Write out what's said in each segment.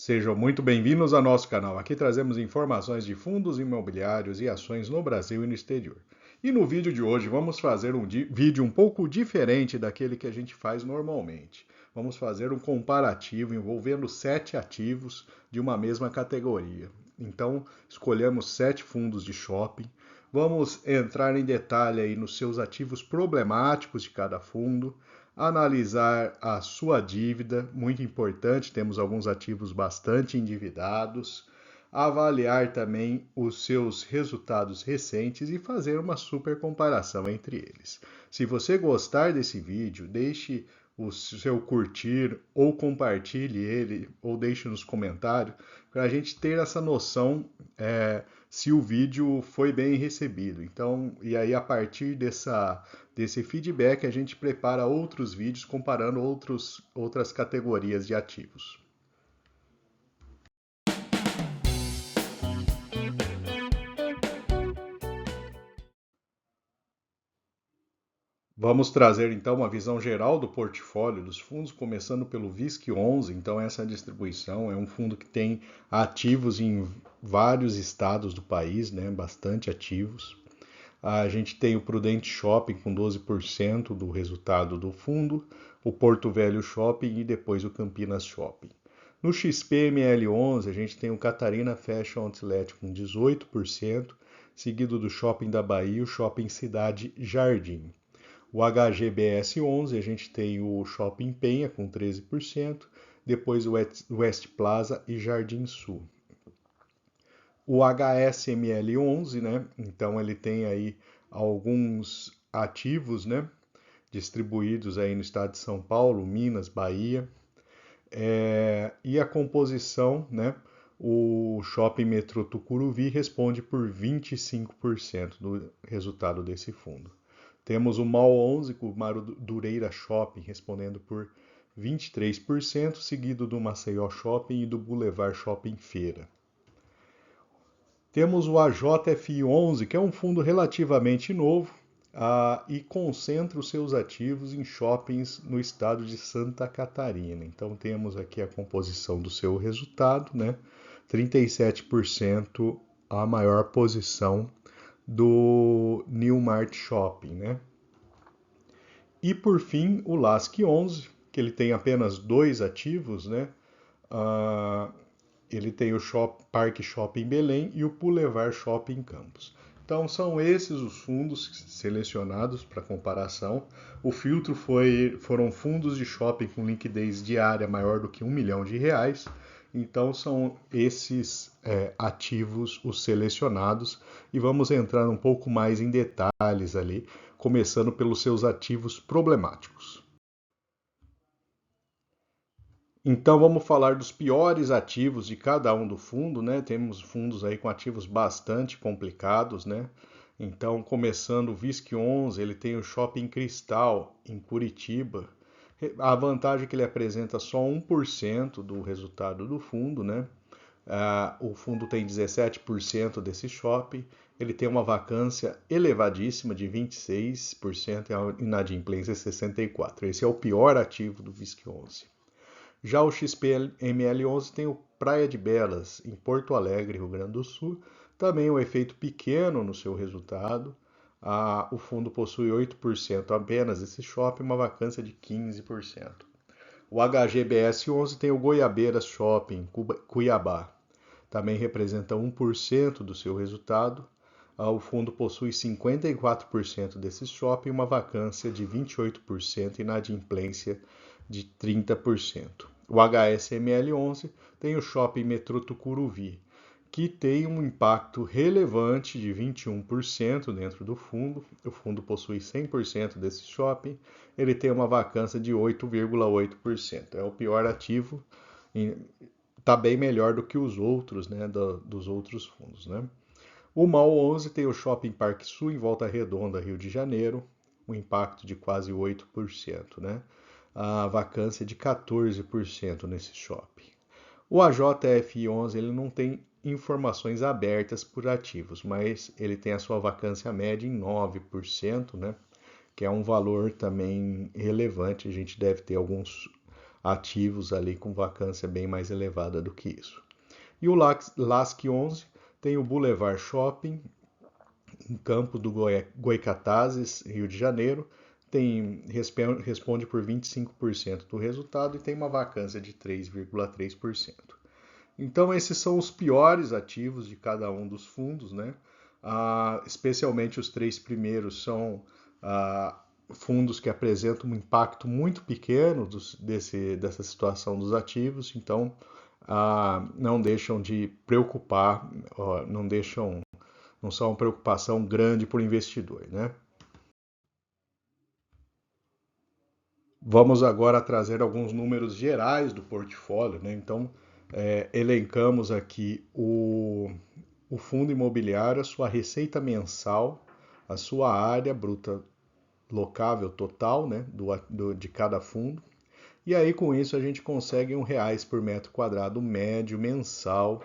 Sejam muito bem-vindos ao nosso canal. Aqui trazemos informações de fundos imobiliários e ações no Brasil e no exterior. E no vídeo de hoje vamos fazer um vídeo um pouco diferente daquele que a gente faz normalmente. Vamos fazer um comparativo envolvendo 7 ativos de uma mesma categoria. Então, escolhemos 7 fundos de shopping. Vamos entrar em detalhe aí nos seus ativos problemáticos de cada fundo, analisar a sua dívida, muito importante, temos alguns ativos bastante endividados, avaliar também os seus resultados recentes e fazer uma super comparação entre eles. Se você gostar desse vídeo, deixe o seu curtir ou compartilhe ele ou deixe nos comentários para a gente ter essa noção se o vídeo foi bem recebido. Então, e aí a partir desse feedback a gente prepara outros vídeos comparando outras categorias de ativos. Vamos trazer então uma visão geral do portfólio dos fundos, começando pelo VISC11. Então, essa distribuição é um fundo que tem ativos em vários estados do país, né? Bastante ativos. A gente tem o Prudente Shopping com 12% do resultado do fundo, o Porto Velho Shopping e depois o Campinas Shopping. No XPML11, a gente tem o Catarina Fashion Outlet com 18%, seguido do Shopping da Bahia e o Shopping Cidade Jardim. O HGBS11, a gente tem o Shopping Penha com 13%, depois o West Plaza e Jardim Sul. O HSML11, né? Então ele tem aí alguns ativos, né? Distribuídos aí no estado de São Paulo, Minas, Bahia. E a composição, né? O Shopping Metrô Tucuruvi responde por 25% do resultado desse fundo. Temos o MOL 11 com o Madureira Shopping respondendo por 23%, seguido do Maceió Shopping e do Boulevard Shopping Feira. Temos o AJFI11, que é um fundo relativamente novo e concentra os seus ativos em shoppings no estado de Santa Catarina. Então temos aqui a composição do seu resultado, né? 37% a maior posição do Newmart Shopping, né? E por fim o LASC11, que ele tem apenas 2 ativos, né? Ele tem o Parque Shopping Belém e o Boulevard Shopping Campos. Então são esses os fundos selecionados para comparação. O filtro foram fundos de shopping com liquidez diária maior do que R$ 1 milhão. Então são esses ativos os selecionados e vamos entrar um pouco mais em detalhes ali, começando pelos seus ativos problemáticos. Então vamos falar dos piores ativos de cada um do fundo, né? Temos fundos aí com ativos bastante complicados, né? Então, começando o VISC11, ele tem o Shopping Cristal em Curitiba. A vantagem é que ele apresenta só 1% do resultado do fundo, né? O fundo tem 17% desse shopping, ele tem uma vacância elevadíssima de 26% e a inadimplência 64%. Esse é o pior ativo do VISC11. Já o XPML11 tem o Praia de Belas, em Porto Alegre, Rio Grande do Sul. Também um efeito pequeno no seu resultado. O fundo possui 8% apenas desse shopping, uma vacância de 15%. O HGBS11 tem o Goiabeiras Shopping, Cuiabá. Também representa 1% do seu resultado. O fundo possui 54% desse shopping, uma vacância de 28% e inadimplência de 30%. O HSML11 tem o Shopping Metrô Tucuruvi, que tem um impacto relevante de 21% dentro do fundo. O fundo possui 100% desse shopping, ele tem uma vacância de 8,8%. É o pior ativo, está bem melhor do que os outros, né, dos outros fundos, né? O MAL 11 tem o Shopping Parque Sul em Volta Redonda, Rio de Janeiro, um impacto de quase 8%, né? A vacância de 14% nesse shopping. O AJF11 ele não tem informações abertas por ativos, mas ele tem a sua vacância média em 9%, né? Que é um valor também relevante. A gente deve ter ativos ali com vacância bem mais elevada do que isso. E o LASC 11 tem o Boulevard Shopping, em Campo do Goycatazes, Rio de Janeiro, responde por 25% do resultado e tem uma vacância de 3,3%. Então, esses são os piores ativos de cada um dos fundos, né? Especialmente os três primeiros são fundos que apresentam um impacto muito pequeno dessa situação dos ativos, então não deixam de preocupar, não são uma preocupação grande para o investidor, né? Vamos agora trazer alguns números gerais do portfólio, né? Então, elencamos aqui o fundo imobiliário, a sua receita mensal, a sua área bruta locável total, né, de cada fundo. E aí, com isso, a gente consegue R$ 1 por metro quadrado médio mensal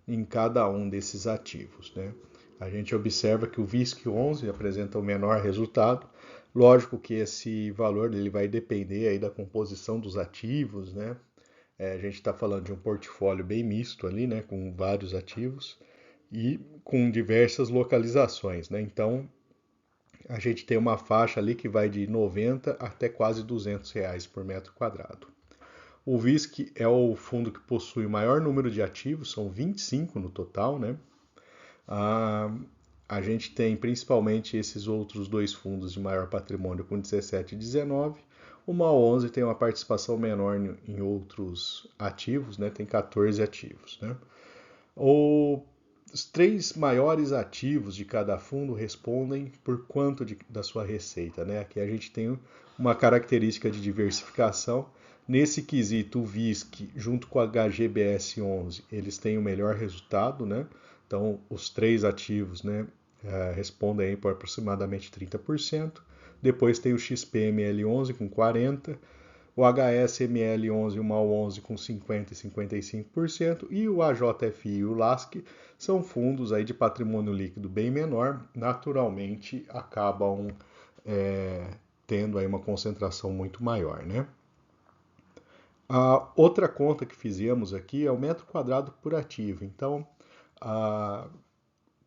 em cada um desses ativos, né? A gente observa que o VISC 11 apresenta o menor resultado. Lógico que esse valor ele vai depender aí da composição dos ativos, né? A gente está falando de um portfólio bem misto ali, né? Com vários ativos e com diversas localizações, né? Então, a gente tem uma faixa ali que vai de 90 até quase R$ 200 por metro quadrado. O VISC é o fundo que possui o maior número de ativos, são 25 no total, né? A gente tem principalmente esses outros dois fundos de maior patrimônio com 17 e 19. O MAL 11 tem uma participação menor em outros ativos, né? Tem 14 ativos, né? Os três maiores ativos de cada fundo respondem por quanto da sua receita, né? Aqui a gente tem uma característica de diversificação. Nesse quesito, o VISC, junto com a HGBS 11, eles têm o melhor resultado, né? Então, os três ativos, né, respondem aí por aproximadamente 30%. Depois tem o XPML 11 com 40%, o HSML 11 e o MAL 11 com 50% e 55%, e o AJFI e o LASC são fundos aí de patrimônio líquido bem menor, naturalmente acabam tendo aí uma concentração muito maior, né? A outra conta que fizemos aqui é o metro quadrado por ativo. Então,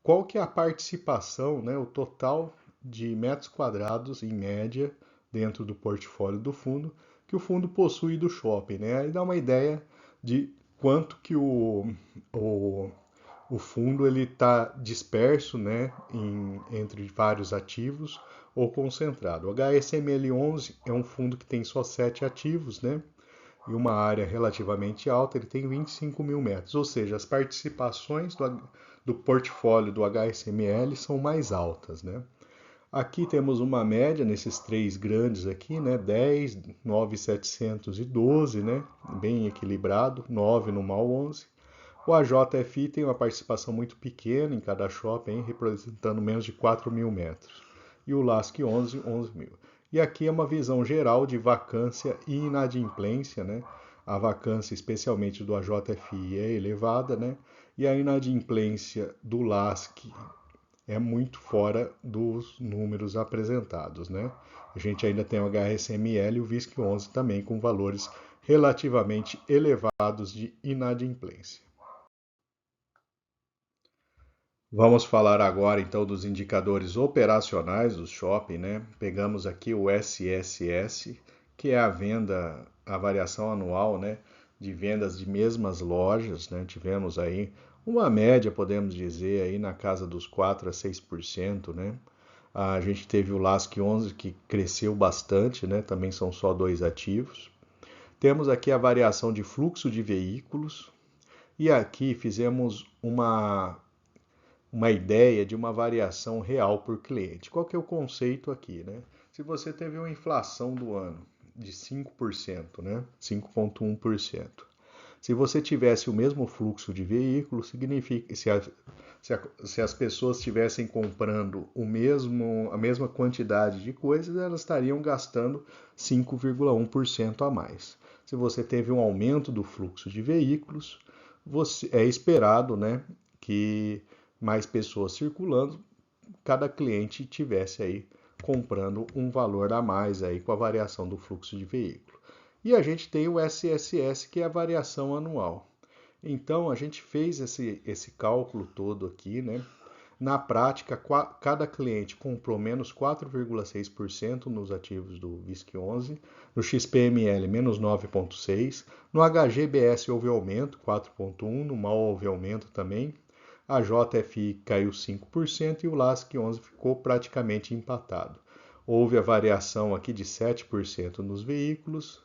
qual que é a participação, né, o total de metros quadrados, em média, dentro do portfólio do fundo, que o fundo possui do shopping, né? Aí dá uma ideia de quanto que o fundo ele está disperso, né, entre vários ativos ou concentrado. O HSML 11 é um fundo que tem só 7 ativos, né? E uma área relativamente alta, ele tem 25 mil metros, ou seja, as participações do portfólio do HSML são mais altas, né? Aqui temos uma média nesses três grandes aqui, né? 10, 9,712, né? Bem equilibrado, 9 no MAL 11. O AJFI tem uma participação muito pequena em cada shopping, representando menos de 4 mil metros. E o LASC 11, 11 mil. E aqui é uma visão geral de vacância e inadimplência, né? A vacância, especialmente do AJFI, é elevada, né? E a inadimplência do LASC é muito fora dos números apresentados, né? A gente ainda tem o HSML e o VISC 11 também com valores relativamente elevados de inadimplência. Vamos falar agora então dos indicadores operacionais do shopping, né? Pegamos aqui o SSS, que é a variação anual, né, de vendas de mesmas lojas, né? Tivemos aí uma média, podemos dizer, aí na casa dos 4 a 6%, né? A gente teve o LASC 11 que cresceu bastante, né? Também são só dois ativos. Temos aqui a variação de fluxo de veículos e aqui fizemos uma ideia de uma variação real por cliente. Qual que é o conceito aqui, né? Se você teve uma inflação do ano de 5%, né? 5,1%. Se você tivesse o mesmo fluxo de veículos, significa que se as pessoas estivessem comprando a mesma quantidade de coisas, elas estariam gastando 5,1% a mais. Se você teve um aumento do fluxo de veículos, é esperado, né, que mais pessoas circulando, cada cliente tivesse aí comprando um valor a mais aí com a variação do fluxo de veículo. E a gente tem o SSS, que é a variação anual. Então, a gente fez esse cálculo todo aqui, né? Na prática, cada cliente comprou menos 4,6% nos ativos do VISC11, no XPML menos 9,6%, no HGBS houve aumento, 4,1%, no MAL houve aumento também, a JFI caiu 5% e o LASC11 ficou praticamente empatado. Houve a variação aqui de 7% nos veículos,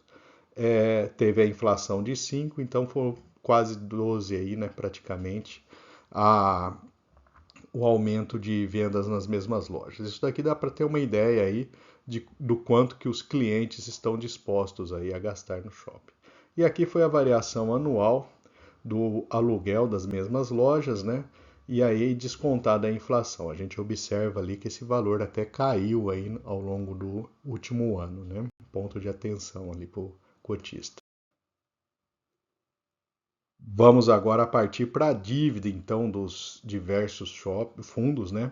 teve a inflação de 5%, então foi quase 12% aí, né, praticamente, o aumento de vendas nas mesmas lojas. Isso daqui dá para ter uma ideia aí do quanto que os clientes estão dispostos aí a gastar no shopping. E aqui foi a variação anual do aluguel das mesmas lojas, né? E aí descontada a inflação. A gente observa ali que esse valor até caiu aí ao longo do último ano, né? Ponto de atenção ali para o cotista. Vamos agora partir para a dívida, então, dos diversos fundos, né?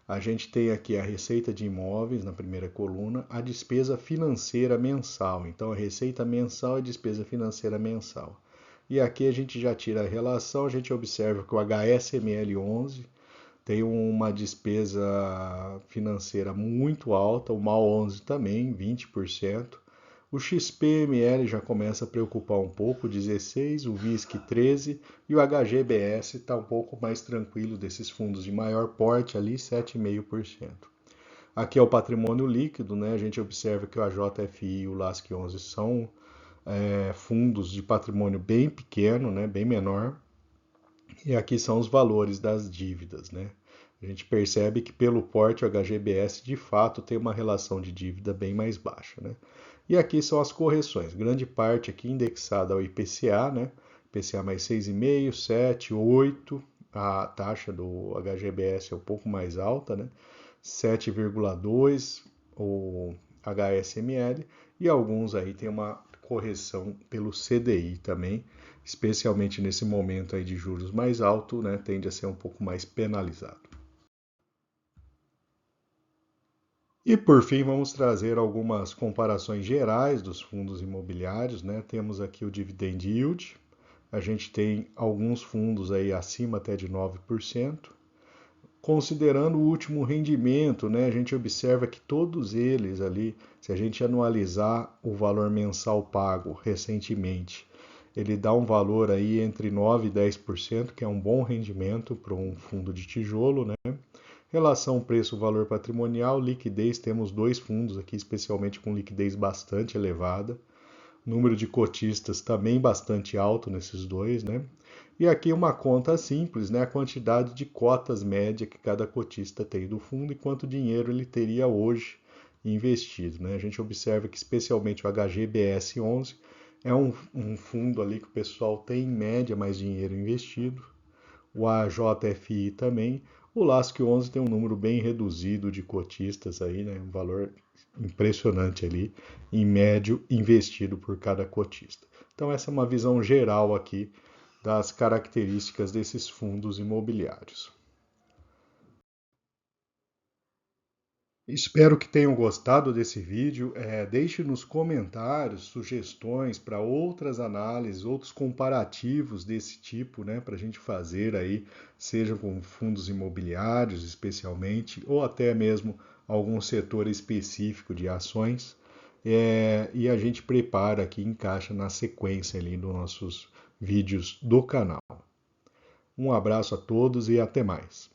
A gente tem aqui a receita de imóveis na primeira coluna, a despesa financeira mensal. Então, a receita mensal e a despesa financeira mensal. E aqui a gente já tira a relação, a gente observa que o HSML11 tem uma despesa financeira muito alta, o MAL11 também, 20%. O XPML já começa a preocupar um pouco, 16%, o VISC 13% e o HGBS está um pouco mais tranquilo desses fundos de maior porte ali, 7,5%. Aqui é o patrimônio líquido, né? A gente observa que o AJFI e o LASC11 são fundos de patrimônio bem pequeno, né? Bem menor. E aqui são os valores das dívidas, né? A gente percebe que pelo porte o HGBS de fato tem uma relação de dívida bem mais baixa, né? E aqui são as correções, grande parte aqui indexada ao IPCA, né? IPCA mais 6,5, 7, 8, a taxa do HGBS é um pouco mais alta, né? 7,2 o HSML e alguns aí tem uma correção pelo CDI também, especialmente nesse momento aí de juros mais alto, né? Tende a ser um pouco mais penalizado. E por fim, vamos trazer algumas comparações gerais dos fundos imobiliários, né? Temos aqui o dividend yield, a gente tem alguns fundos aí acima até de 9%. Considerando o último rendimento, né, a gente observa que todos eles ali, se a gente anualizar o valor mensal pago recentemente, ele dá um valor aí entre 9% e 10%, que é um bom rendimento para um fundo de tijolo, né? Relação preço-valor patrimonial, liquidez, temos dois fundos aqui, especialmente com liquidez bastante elevada. Número de cotistas também bastante alto nesses dois, né? E aqui uma conta simples, né? A quantidade de cotas média que cada cotista tem do fundo e quanto dinheiro ele teria hoje investido, né? A gente observa que especialmente o HGBS 11 é um fundo ali que o pessoal tem em média mais dinheiro investido. O AJFI também. O LASC11 tem um número bem reduzido de cotistas aí, né? Um valor impressionante ali, em médio, investido por cada cotista. Então essa é uma visão geral aqui das características desses fundos imobiliários. Espero que tenham gostado desse vídeo. Deixe nos comentários sugestões para outras análises, outros comparativos desse tipo, né, para a gente fazer aí, seja com fundos imobiliários especialmente, ou até mesmo algum setor específico de ações. E a gente prepara aqui, encaixa na sequência ali dos nossos vídeos do canal. Um abraço a todos e até mais.